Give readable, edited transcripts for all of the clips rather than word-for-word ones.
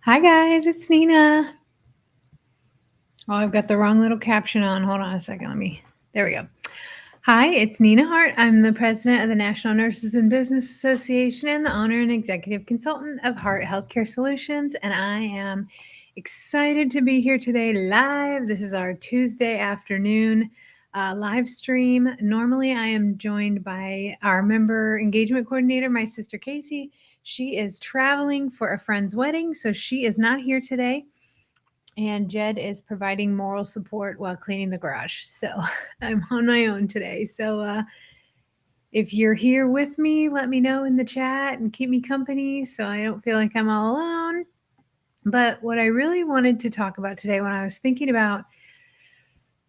Hi guys, it's Nina. Oh, I've got the wrong little caption on. Hold on a second. There we go. Hi, it's Nina Hart. I'm the president of the National Nurses in Business Association and the owner and executive consultant of Hart Healthcare Solutions. And I am excited to be here today live. This is our Tuesday afternoon live stream. Normally, I am joined by our member engagement coordinator, my sister Casey. She is traveling for a friend's wedding, so she is not here today. And Jed is providing moral support while cleaning the garage. So I'm on my own today. So if you're here with me, let me know in the chat and keep me company so I don't feel like I'm all alone. But what I really wanted to talk about today, when I was thinking about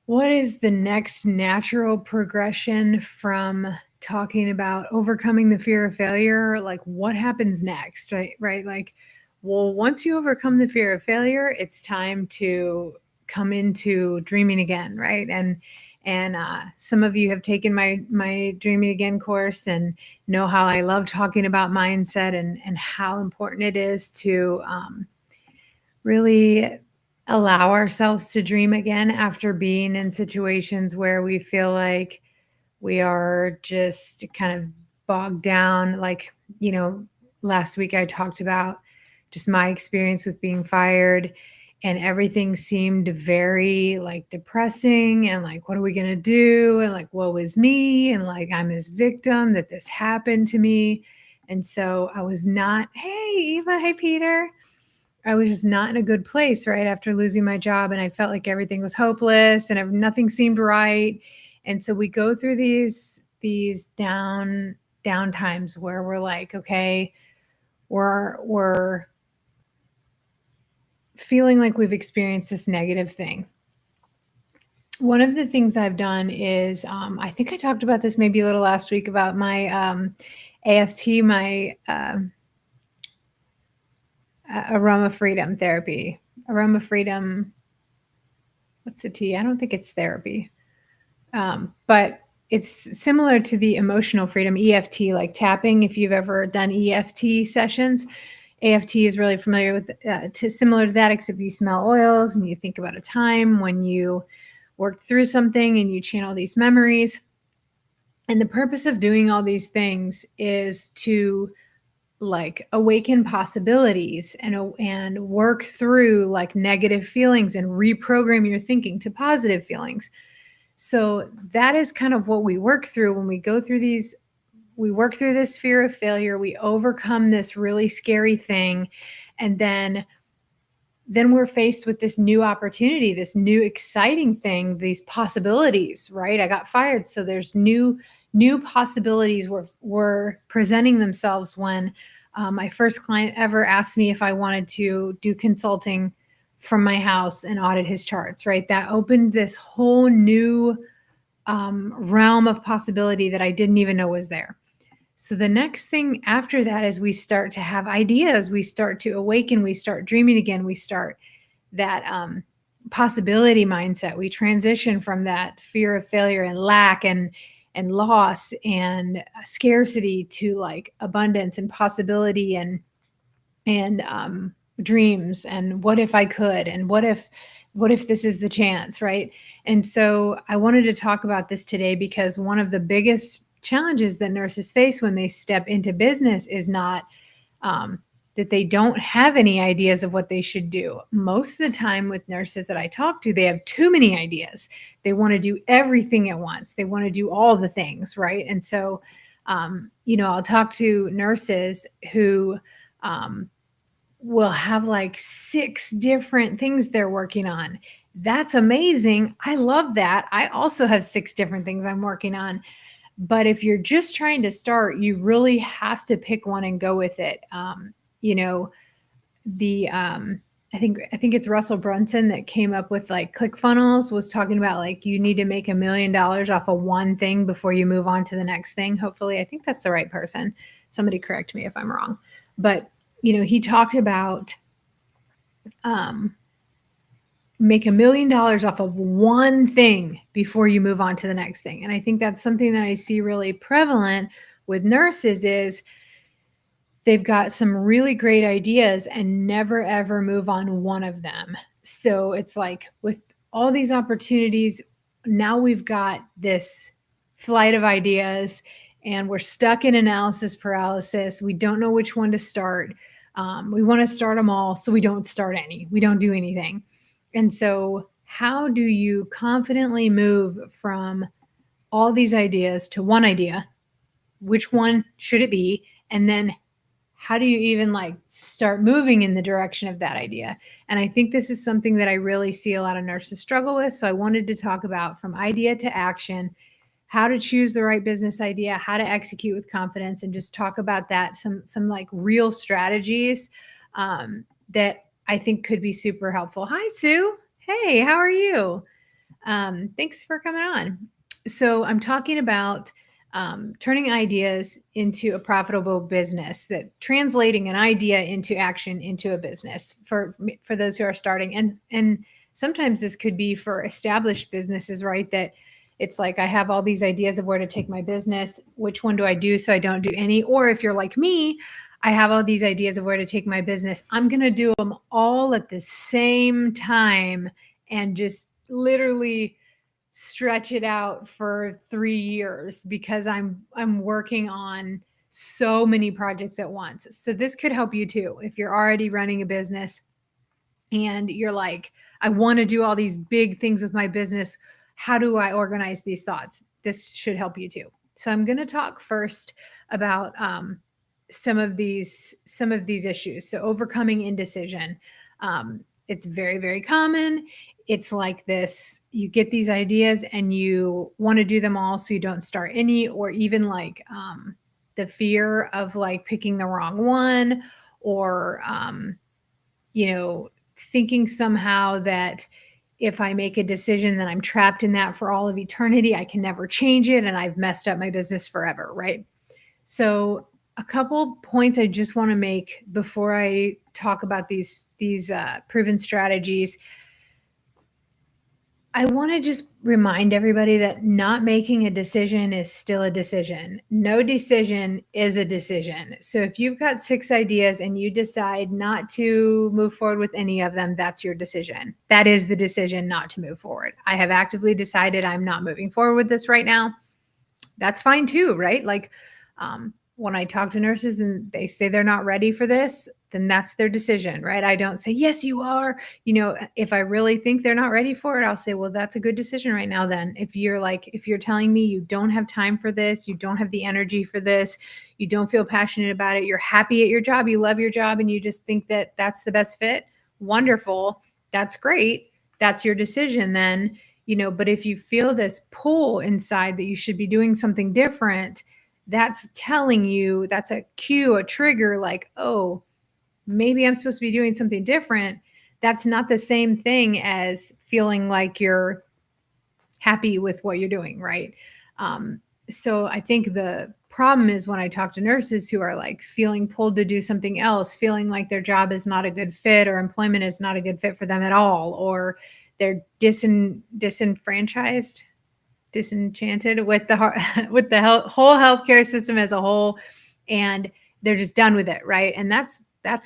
what is the next natural progression from talking about overcoming the fear of failure, like what happens next, right? Like, well, once you overcome the fear of failure, it's time to come into dreaming again, right? And some of you have taken my dreaming again course and know how I love talking about mindset and how important it is to really allow ourselves to dream again after being in situations where we feel like we are just kind of bogged down. Like, last week I talked about just my experience with being fired, and everything seemed very like depressing and like, what are we going to do? And like, woe is me. And like, I'm this victim that this happened to me. And so I was not, hey, Eva, hey, Peter. I was just not in a good place right after losing my job, and I felt like everything was hopeless and nothing seemed right. And so we go through these down times where we're like, okay, we're feeling like we've experienced this negative thing. One of the things I've done is, I think I talked about this maybe a little last week about my AFT, my aroma freedom therapy. Aroma freedom, what's the T? I don't think it's therapy. But it's similar to the emotional freedom, EFT, like tapping. If you've ever done EFT sessions, AFT is really familiar with, similar to that, except you smell oils and you think about a time when you worked through something and you channel these memories. And the purpose of doing all these things is to like awaken possibilities and work through like negative feelings and reprogram your thinking to positive feelings. So that is kind of what we work through when we go through these. We work through this fear of failure. We overcome this really scary thing. And then we're faced with this new opportunity, this new exciting thing, these possibilities, right? I got fired. So there's new possibilities were presenting themselves when my first client ever asked me if I wanted to do consulting from my house and audit his charts, right? That opened this whole new realm of possibility that I didn't even know was there. So the next thing after that is we start to have ideas, we start to awaken, we start dreaming again, we start that possibility mindset. We transition from that fear of failure and lack and loss and scarcity to like abundance and possibility and dreams and what if I could and what if this is the chance, right? And so I wanted to talk about this today because one of the biggest challenges that nurses face when they step into business is not that they don't have any ideas of what they should do. Most of the time with nurses that I talk to, they have too many ideas. They want to do everything at once. They want to do all the things, right? And so, I'll talk to nurses who will have like 6 different things they're working on. That's amazing. I love that. I also have 6 different things I'm working on. But if you're just trying to start, you really have to pick one and go with it. I think it's Russell Brunson that came up with like ClickFunnels, was talking about like you need to make $1 million off of one thing before you move on to the next thing. Hopefully, I think that's the right person. Somebody correct me if I'm wrong. But he talked about make $1 million off of one thing before you move on to the next thing. And I think that's something that I see really prevalent with nurses is they've got some really great ideas and never ever move on one of them. So it's like with all these opportunities, now we've got this flight of ideas and we're stuck in analysis paralysis. We don't know which one to start. We want to start them all, so we don't start any. We don't do anything. And so, how do you confidently move from all these ideas to one idea? Which one should it be? And then how do you even like start moving in the direction of that idea? And I think this is something that I really see a lot of nurses struggle with. So I wanted to talk about from idea to action, how to choose the right business idea, how to execute with confidence, and just talk about that, some like real strategies that I think could be super helpful. Hi, Sue. Hey, how are you? Thanks for coming on. So I'm talking about turning ideas into a profitable business, that translating an idea into action into a business for those who are starting. And sometimes this could be for established businesses, right? That it's like I have all these ideas of where to take my business. Which one do I do so I don't do any? Or if you're like me, I have all these ideas of where to take my business. I'm going to do them all at the same time and just literally stretch it out for 3 years because I'm working on so many projects at once. So this could help you too. If you're already running a business and you're like, I want to do all these big things with my business, how do I organize these thoughts? This should help you too. So I'm going to talk first about some of these issues. So overcoming indecision. It's very, very common. It's like this, you get these ideas and you want to do them all so you don't start any, or even like the fear of like picking the wrong one, or thinking somehow that if I make a decision, then I'm trapped in that for all of eternity. I can never change it and I've messed up my business forever, right? So a couple points I just want to make before I talk about these proven strategies. I want to just remind everybody that not making a decision is still a decision. No decision is a decision. So if you've got 6 ideas and you decide not to move forward with any of them, that's your decision. That is the decision not to move forward. I have actively decided I'm not moving forward with this right now. That's fine too, right? Like when I talk to nurses and they say they're not ready for this, then that's their decision, right? I don't say, yes, you are. If I really think they're not ready for it, I'll say, well, that's a good decision right now. Then if you're telling me you don't have time for this, you don't have the energy for this, you don't feel passionate about it, you're happy at your job, you love your job, and you just think that that's the best fit, wonderful. That's great. That's your decision then. But if you feel this pull inside that you should be doing something different, that's telling you, that's a cue, a trigger, like, oh, maybe I'm supposed to be doing something different. That's not the same thing as feeling like you're happy with what you're doing, right? So I think the problem is when I talk to nurses who are like feeling pulled to do something else, feeling like their job is not a good fit or employment is not a good fit for them at all, or they're disenfranchised, disenchanted with the with the whole healthcare system as a whole, and they're just done with it, right? And that's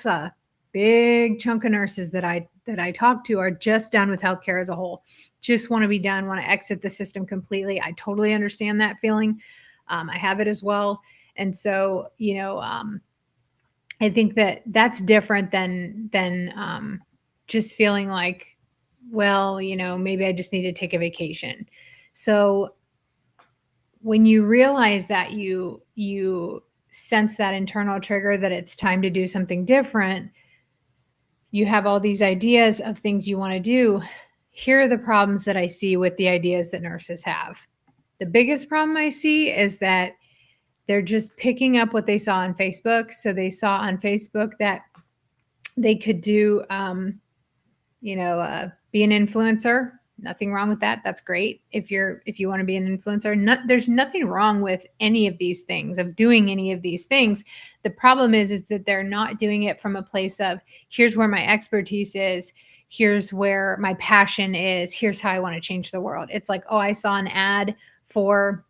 a big chunk of nurses that I talk to are just done with healthcare as a whole, just want to be done, want to exit the system completely. I totally understand that feeling. I have it as well. And so I think that that's different than just feeling like, well, maybe I just need to take a vacation. So when you realize that you sense that internal trigger that it's time to do something different, you have all these ideas of things you want to do. Here are the problems that I see with the ideas that nurses have. The biggest problem I see is that they're just picking up what they saw on Facebook. So they saw on Facebook that they could do, be an influencer. Nothing wrong with that. That's great. If you want to be an influencer, there's nothing wrong with any of these things, of doing any of these things. The problem is that they're not doing it from a place of, here's where my expertise is. Here's where my passion is. Here's how I want to change the world. It's like, oh, I saw an ad for,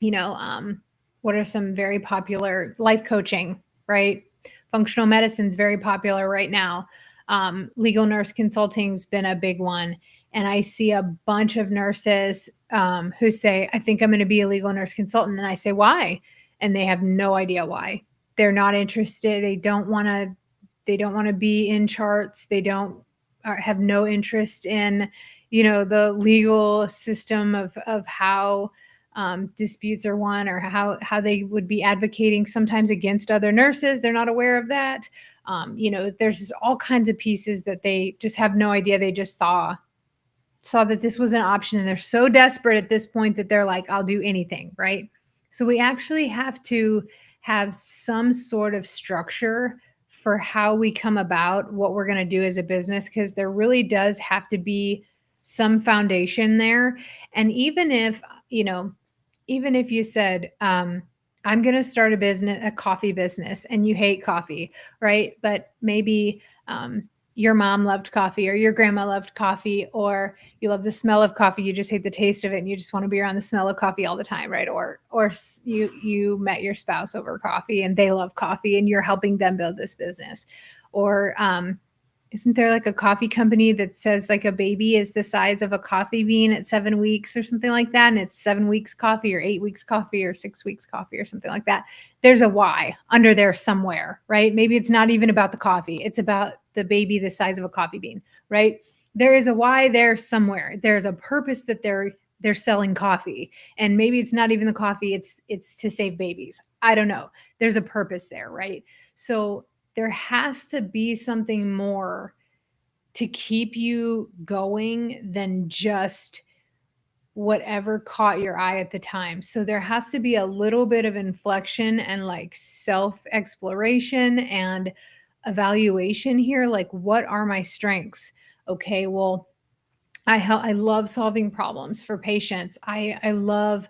what are some very popular life coaching right? Functional medicine is very popular right now. Legal nurse consulting's been a big one. And I see a bunch of nurses who say, I think I'm going to be a legal nurse consultant. And I say, why? And they have no idea why. They're not interested. They don't want to be in charts. They don't have no interest in, the legal system of how disputes are won, or how they would be advocating sometimes against other nurses. They're not aware of that. There's just all kinds of pieces that they just have no idea. They just saw that this was an option, and they're so desperate at this point that they're like, I'll do anything, right? So we actually have to have some sort of structure for how we come about what we're going to do as a business, because there really does have to be some foundation there. And even if you said, I'm going to start a coffee business, and you hate coffee, right? But maybe your mom loved coffee, or your grandma loved coffee, or you love the smell of coffee, you just hate the taste of it, and you just want to be around the smell of coffee all the time, right? Or you met your spouse over coffee, and they love coffee, and you're helping them build this business. Or isn't there like a coffee company that says like a baby is the size of a coffee bean at 7 weeks or something like that? And it's 7 weeks coffee, or 8 weeks coffee, or 6 weeks coffee, or something like that. There's a why under there somewhere, right? Maybe it's not even about the coffee. It's about the baby the size of a coffee bean, right? There is a why there somewhere. There's a purpose that they're selling coffee. And maybe it's not even the coffee, it's to save babies. I don't know. There's a purpose there, right? So there has to be something more to keep you going than just whatever caught your eye at the time. So there has to be a little bit of inflection and like self exploration and evaluation here. Like, what are my strengths? Okay, well, I love solving problems for patients. I love,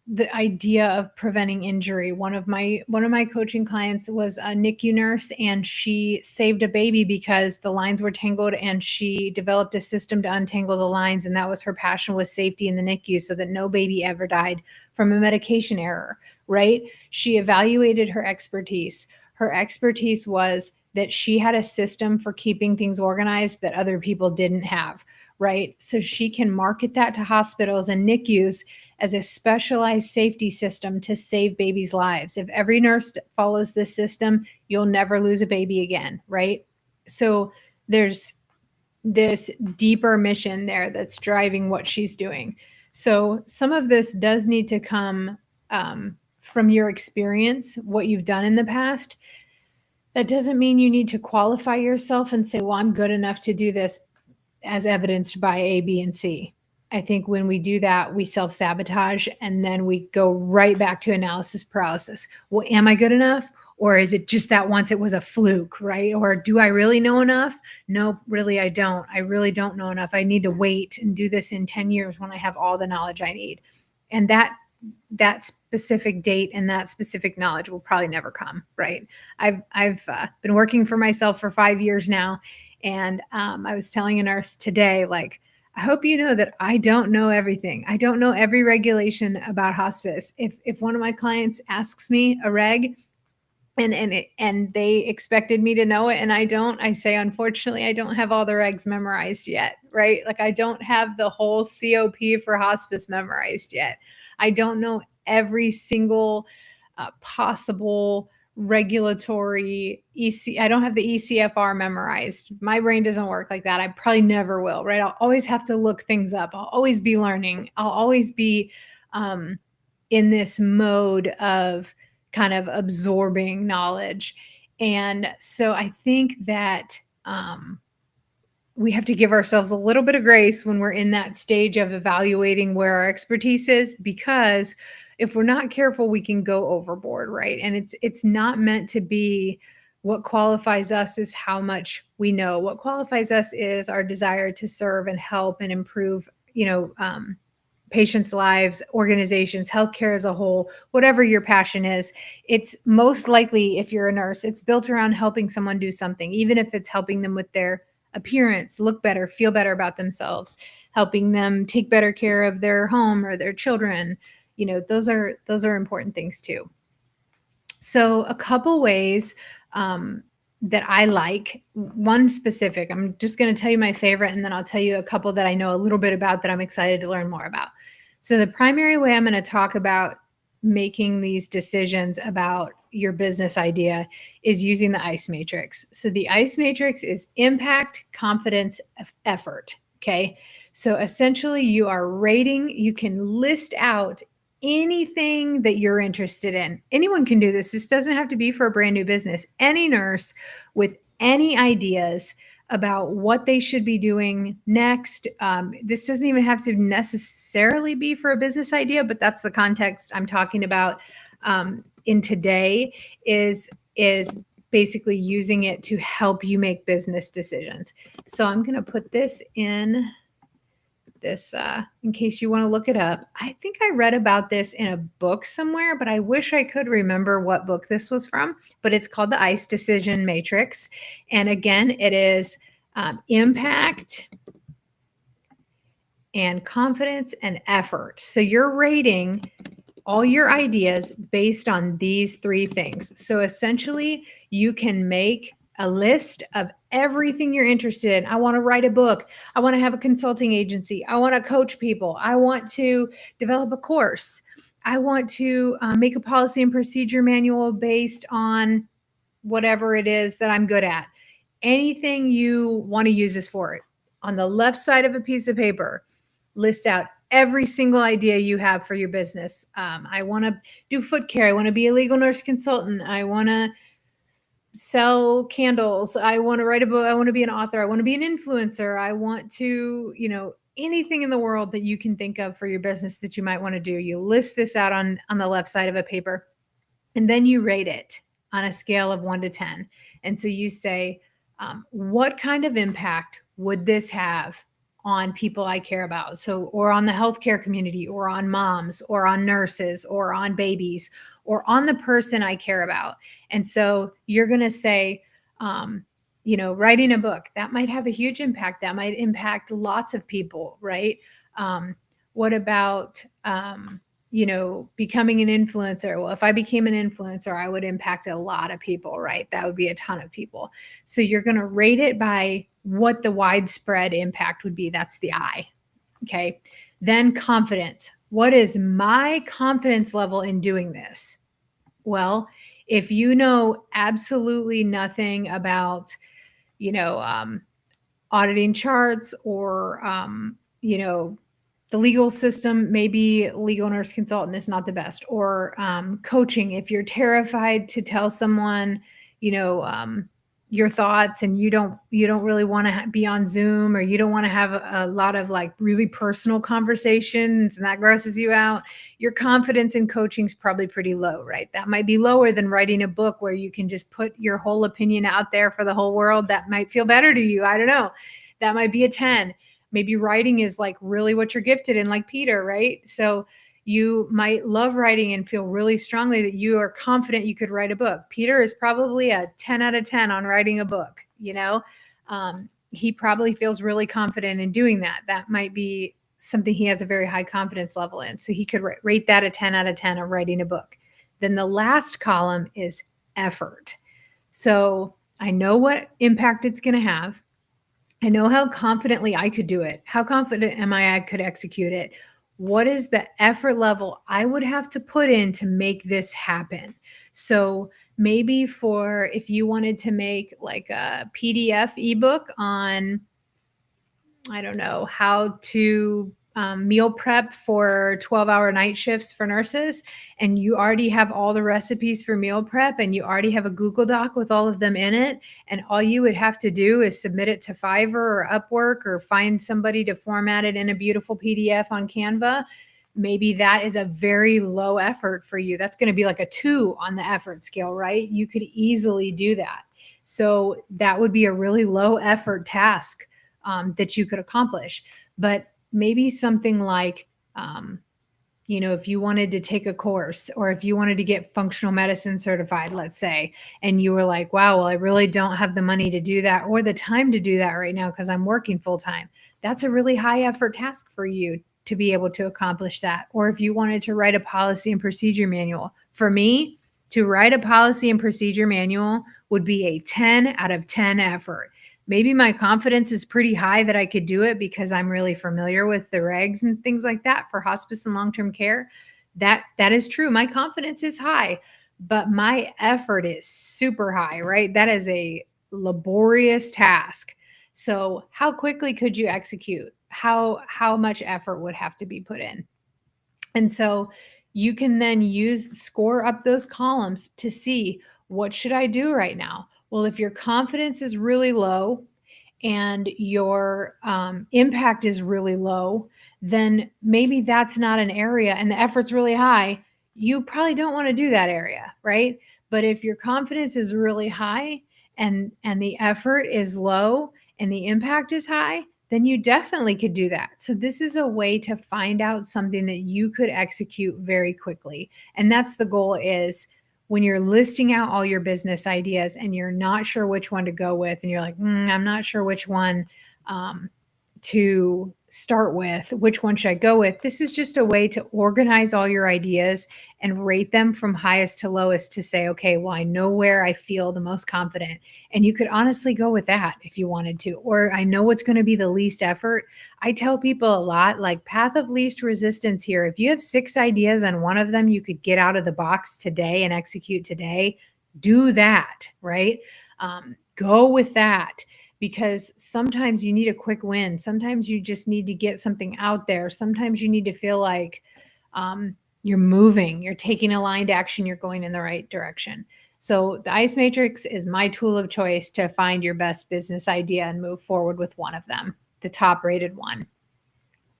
the idea of preventing injury. One of my coaching clients was a NICU nurse, and she saved a baby because the lines were tangled, and she developed a system to untangle the lines, and that was her passion, was safety in the NICU, so that no baby ever died from a medication error, right? She evaluated her expertise. Her expertise was that she had a system for keeping things organized that other people didn't have, right? So she can market that to hospitals and NICUs as a specialized safety system to save babies' lives. If every nurse follows this system, you'll never lose a baby again, right? So there's this deeper mission there that's driving what she's doing. So some of this does need to come from your experience, what you've done in the past. That doesn't mean you need to qualify yourself and say, well, I'm good enough to do this as evidenced by A, B, and C. I think when we do that, we self sabotage, and then we go right back to analysis paralysis. Well, am I good enough? Or is it just that once it was a fluke, right? Or do I really know enough? No, really, I don't. I really don't know enough. I need to wait and do this in 10 years when I have all the knowledge I need. And that specific date and that specific knowledge will probably never come, right? I've been working for myself for 5 years now, and I was telling a nurse today, like, I hope you know that I don't know everything. I don't know every regulation about hospice. If one of my clients asks me a reg, and they expected me to know it, and I don't, I say, unfortunately, I don't have all the regs memorized yet, right? Like, I don't have the whole COP for hospice memorized yet. I don't know every single possible regulatory I don't have the ECFR memorized. My brain doesn't work like that. I probably never will, right? I'll always have to look things up. I'll always be learning. I'll always be in this mode of kind of absorbing knowledge. And so I think that we have to give ourselves a little bit of grace when we're in that stage of evaluating where our expertise is, because if we're not careful, we can go overboard, right? And it's not meant to be. What qualifies us is how much we know. What qualifies us is our desire to serve and help and improve, patients' lives, organizations, healthcare as a whole, whatever your passion is. It's most likely, if you're a nurse, it's built around helping someone do something, even if it's helping them with their appearance, look better, feel better about themselves, helping them take better care of their home or their children. Those are important things too. So a couple ways that I like, one specific, I'm just going to tell you my favorite, and then I'll tell you a couple that I know a little bit about that I'm excited to learn more about. So the primary way I'm going to talk about making these decisions about your business idea is using the ICE matrix. So the ICE matrix is impact, confidence, effort. Okay. So essentially, you are rating, you can list out anything that you're interested in. Anyone can do this. This doesn't have to be for a brand new business. Any nurse with any ideas about what they should be doing next. This doesn't even have to necessarily be for a business idea, but that's the context I'm talking about in today is basically using it to help you make business decisions. So I'm going to put this in this in case you want to look it up. I think I read about this in a book somewhere, but I wish I could remember what book this was from. But it's called the ICE Decision Matrix. And again, it is impact and confidence and effort. So you're rating all your ideas based on these three things. So essentially, you can make a list of everything you're interested in. I want to write a book. I want to have a consulting agency. I want to coach people. I want to develop a course. I want to make a policy and procedure manual based on whatever it is that I'm good at. Anything you want to use this for. On the left side of a piece of paper, list out every single idea you have for your business. I want to do foot care. I want to be a legal nurse consultant. I want to sell candles. I want to write a book. I want to be an author. I want to be an influencer. I want to, anything in the world that you can think of for your business that you might want to do. You list this out on the left side of a paper, and then you rate it on a scale of 1 to 10. And so you say, what kind of impact would this have on people I care about? So, or on the healthcare community, or on moms, or on nurses, or on babies, or on the person I care about. And so you're going to say, writing a book, that might have a huge impact. That might impact lots of people, right? What about, becoming an influencer? Well, if I became an influencer, I would impact a lot of people, right? That would be a ton of people. So you're going to rate it by what the widespread impact would be. That's the I. Okay. Then confidence. What is my confidence level in doing this? Well, if you know absolutely nothing about, auditing charts or, the legal system, maybe legal nurse consultant is not the best, or coaching. If you're terrified to tell someone, your thoughts, and you don't really want to be on Zoom, or you don't want to have a lot of like really personal conversations, and that grosses you out, your confidence in coaching is probably pretty low, right? That might be lower than writing a book where you can just put your whole opinion out there for the whole world. That might feel better to you. I don't know. That might be a 10. Maybe writing is like really what you're gifted in, like Peter, right? So you might love writing and feel really strongly that you are confident you could write a book. Peter is probably a 10 out of 10 on writing a book. He probably feels really confident in doing that. That might be something he has a very high confidence level in. So he could rate that a 10 out of 10 on writing a book. Then the last column is effort. So I know what impact it's going to have. I know how confidently I could do it. How confident am I could execute it? What is the effort level I would have to put in to make this happen? So maybe if you wanted to make like a PDF ebook on, I don't know, how to meal prep for 12-hour night shifts for nurses, and you already have all the recipes for meal prep, and you already have a Google Doc with all of them in it, and all you would have to do is submit it to Fiverr or Upwork, or find somebody to format it in a beautiful PDF on Canva. Maybe that is a very low effort for you. That's going to be like a 2 on the effort scale, right? You could easily do that. So that would be a really low effort task that you could accomplish. But maybe something like, if you wanted to take a course, or if you wanted to get functional medicine certified, let's say, and you were like, wow, well, I really don't have the money to do that or the time to do that right now because I'm working full time. That's a really high effort task for you to be able to accomplish that. Or if you wanted to write a policy and procedure manual, for me, To write a policy and procedure manual would be a 10 out of 10 effort. Maybe my confidence is pretty high that I could do it because I'm really familiar with the regs and things like that for hospice and long-term care. That is true. My confidence is high, but my effort is super high, right? That is a laborious task. So, how quickly could you execute? How much effort would have to be put in? And so you can then score up those columns to see, what should I do right now? Well, if your confidence is really low and your impact is really low, then maybe that's not an area, and the effort's really high. You probably don't want to do that area, right? But if your confidence is really high and the effort is low and the impact is high, then you definitely could do that. So this is a way to find out something that you could execute very quickly. And that's the goal, is when you're listing out all your business ideas and you're not sure which one to go with, and you're like, I'm not sure which one to start with, which one should I go with? This is just a way to organize all your ideas and rate them from highest to lowest to say, okay, well, I know where I feel the most confident. And you could honestly go with that if you wanted to, or I know what's going to be the least effort. I tell people a lot, like, path of least resistance here. If you have 6 ideas and one of them you could get out of the box today and execute today, do that, right? Go with that, because sometimes you need a quick win. Sometimes you just need to get something out there. Sometimes you need to feel like you're moving, you're taking aligned action, you're going in the right direction. So the ICE Matrix is my tool of choice to find your best business idea and move forward with one of them, the top rated one.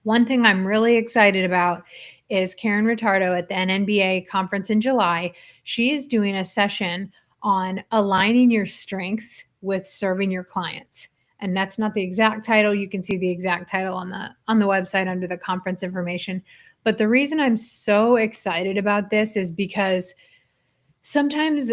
One thing I'm really excited about is Karen Retardo at the NNBA conference in July. She is doing a session on aligning your strengths with serving your clients. And that's not the exact title. You can see the exact title on the website under the conference information. But the reason I'm so excited about this is because sometimes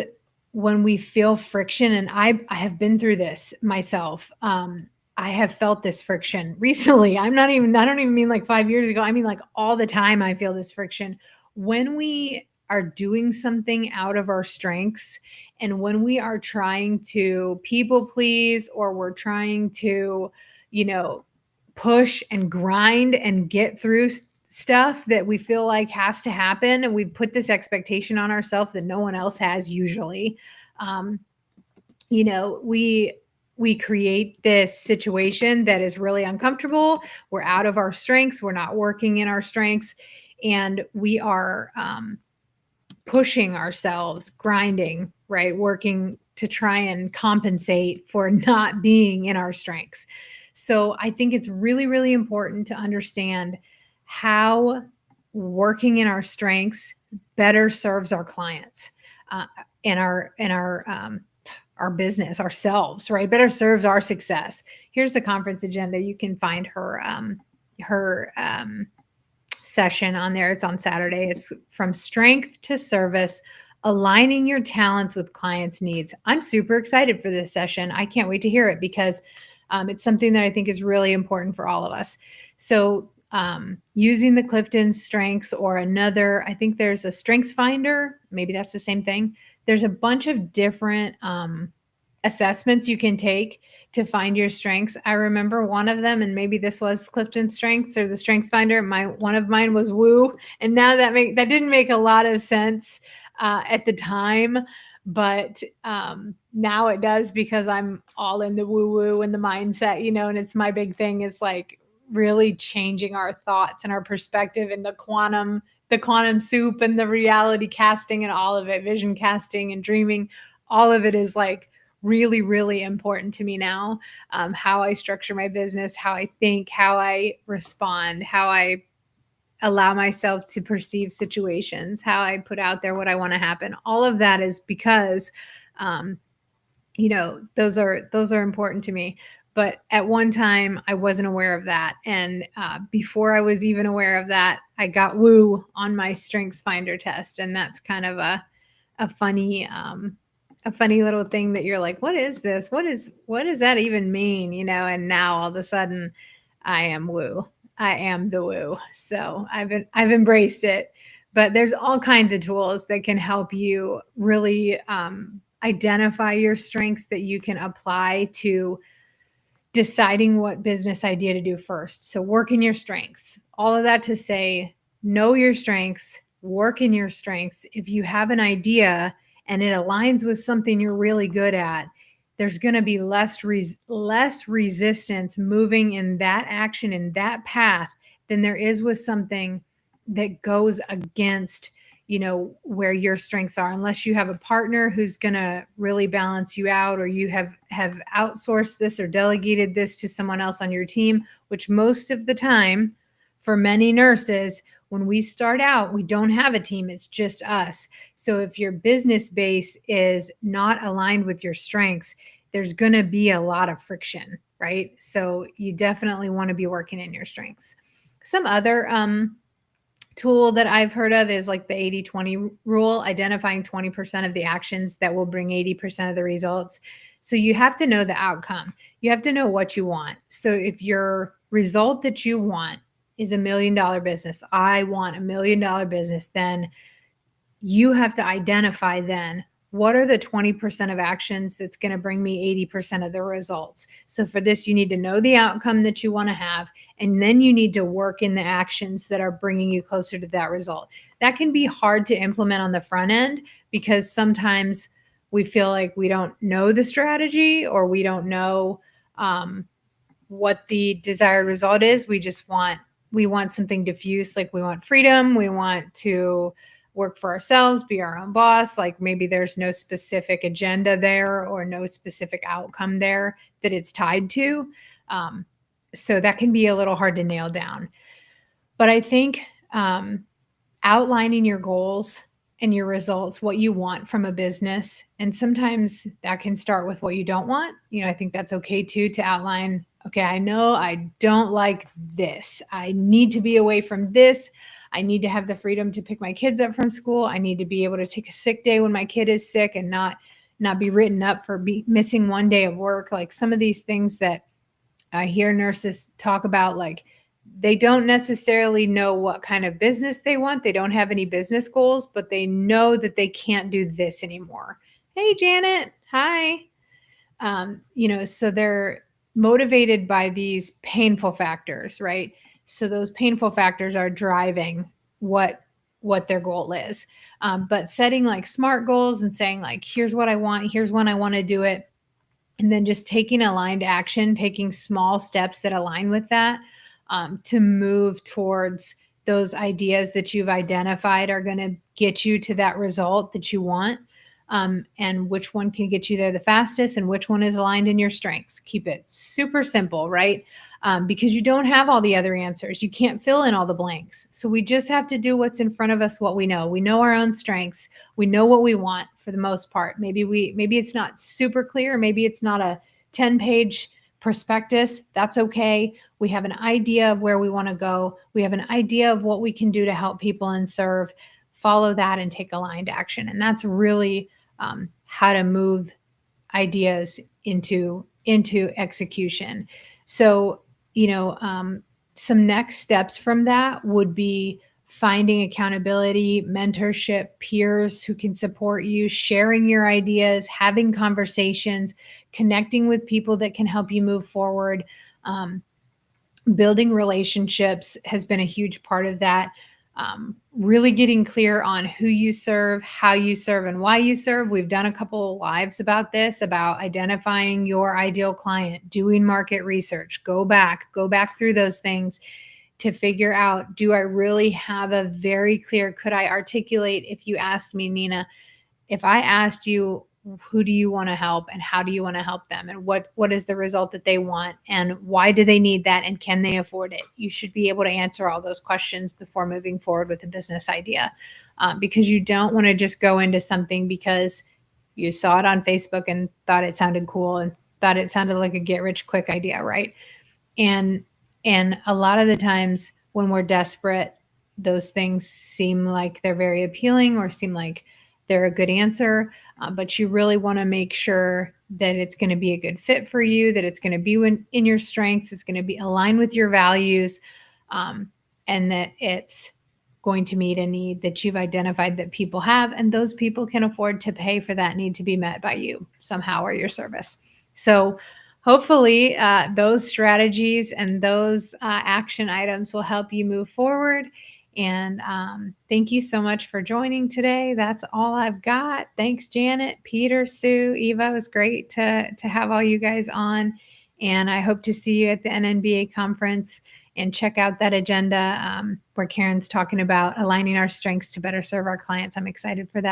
when we feel friction, and I have been through this myself, I have felt this friction recently. I don't even mean like 5 years ago. I mean, like, all the time I feel this friction. When we are doing something out of our strengths, and when we are trying to people please, or we're trying to, push and grind and get through stuff that we feel like has to happen, and we put this expectation on ourselves that no one else has usually, we create this situation that is really uncomfortable. We're out of our strengths. We're not working in our strengths, and we are pushing ourselves, grinding, right? Working to try and compensate for not being in our strengths. So I think it's really, really important to understand how working in our strengths better serves our clients and our business, ourselves, right? Better serves our success. Here's the conference agenda. You can find her session on there. It's on Saturday. It's from strength to service, aligning your talents with clients' needs. I'm super excited for this session. I can't wait to hear it, because it's something that I think is really important for all of us. So using the Clifton strengths, or another, I think there's a strengths finder. Maybe that's the same thing. There's a bunch of different assessments you can take to find your strengths. I remember one of them, and maybe this was Clifton Strengths or the Strengths Finder. One of mine was woo, and now that didn't make a lot of sense at the time, but now it does, because I'm all in the woo woo and the mindset, and it's my big thing is like really changing our thoughts and our perspective, and the quantum soup and the reality casting and all of it, vision casting and dreaming, all of it is like really, really important to me now. How I structure my business, how I think, how I respond, how I allow myself to perceive situations, how I put out there what I want to happen. All of that is because, those are important to me. But at one time, I wasn't aware of that. And before I was even aware of that, I got woo on my Strengths Finder test. And that's kind of a funny little thing that you're like, what is this? What does that even mean? And now all of a sudden I am woo. I am the woo. So I've embraced it. But there's all kinds of tools that can help you really identify your strengths that you can apply to deciding what business idea to do first. So work in your strengths. All of that to say, know your strengths, work in your strengths. If you have an idea and it aligns with something you're really good at, there's going to be less resistance moving in that action in that path than there is with something that goes against where your strengths are, unless you have a partner who's going to really balance you out, or you have outsourced this or delegated this to someone else on your team, which most of the time for many nurses, when we start out, we don't have a team, it's just us. So if your business base is not aligned with your strengths, there's going to be a lot of friction, right? So you definitely want to be working in your strengths. Some other tool that I've heard of is like the 80-20 rule, identifying 20% of the actions that will bring 80% of the results. So you have to know the outcome. You have to know what you want. So if your result that you want is $1 million business, I want $1 million business, then you have to identify then what are the 20% of actions that's going to bring me 80% of the results. So for this, you need to know the outcome that you want to have, and then you need to work in the actions that are bringing you closer to that result. That can be hard to implement on the front end because sometimes we feel like we don't know the strategy, or we don't know what the desired result is. We want something diffuse, like we want freedom, we want to work for ourselves, be our own boss. Like maybe there's no specific agenda there or no specific outcome there that it's tied to. So that can be a little hard to nail down. But I think outlining your goals and your results, what you want from a business, and sometimes that can start with what you don't want. I think that's okay too, to outline, okay, I know I don't like this. I need to be away from this. I need to have the freedom to pick my kids up from school. I need to be able to take a sick day when my kid is sick and not be written up for missing one day of work. Like some of these things that I hear nurses talk about, like they don't necessarily know what kind of business they want. They don't have any business goals, but they know that they can't do this anymore. Hey, Janet. Hi. So they're motivated by these painful factors, right? So those painful factors are driving what their goal is. But setting like SMART goals and saying like, here's what I want, here's when I want to do it, and then just taking aligned action, taking small steps that align with that, to move towards those ideas that you've identified are going to get you to that result that you want. And which one can get you there the fastest, and which one is aligned in your strengths. Keep it super simple, right? Because you don't have all the other answers. You can't fill in all the blanks. So we just have to do what's in front of us, what we know. We know our own strengths. We know what we want for the most part. Maybe it's not super clear. Maybe it's not a 10-page prospectus. That's okay. We have an idea of where we want to go. We have an idea of what we can do to help people and serve. Follow that and take aligned action. And that's really how to move ideas into execution. So, some next steps from that would be finding accountability, mentorship, peers who can support you, sharing your ideas, having conversations, connecting with people that can help you move forward. Building relationships has been a huge part of that. Really getting clear on who you serve, how you serve, and why you serve. We've done a couple of lives about this, about identifying your ideal client, doing market research. Go back through those things to figure out, do I really have a very clear, could I articulate, if you asked me, Nina, if I asked you, who do you want to help and how do you want to help them, and what is the result that they want and why do they need that and can they afford it? You should be able to answer all those questions before moving forward with a business idea, because you don't want to just go into something because you saw it on Facebook and thought it sounded cool and thought it sounded like a get rich quick idea, right? And a lot of the times when we're desperate, those things seem like they're very appealing or seem like they're a good answer, but you really want to make sure that it's going to be a good fit for you, that it's going to be in your strengths, it's going to be aligned with your values, and that it's going to meet a need that you've identified that people have, and those people can afford to pay for that need to be met by you somehow or your service. So hopefully those strategies and those action items will help you move forward. And thank you so much for joining today. That's all I've got. Thanks, Janet, Peter, Sue, Eva. It was great to have all you guys on. And I hope to see you at the NNBA conference, and check out that agenda where Karen's talking about aligning our strengths to better serve our clients. I'm excited for that.